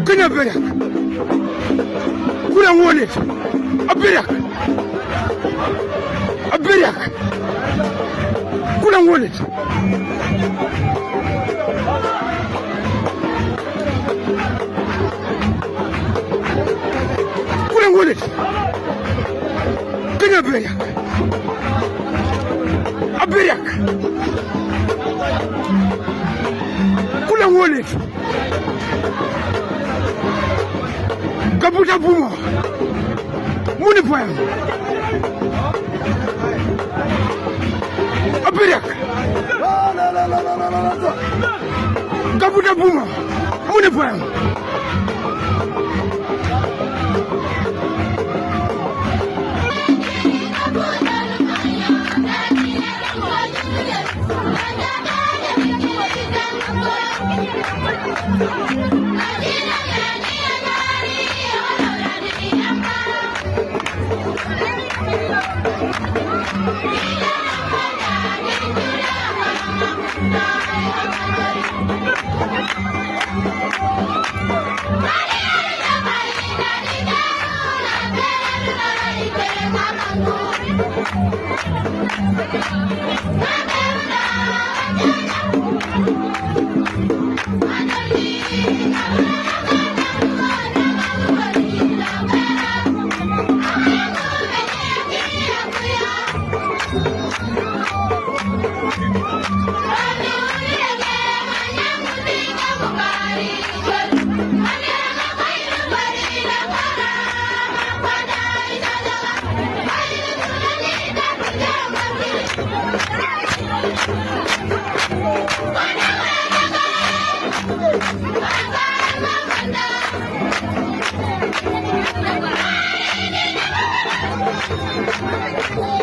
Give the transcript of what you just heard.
Kenya Berak, Kulang Wallet, a Berak, Kulang Wallet. Kulang Wallet, Kenya Berak, a Berak, Kulang Wallet. Kabuta Buma, Munipoyam, Abirak, Kabuta Buma, Munipoyam, Thank you.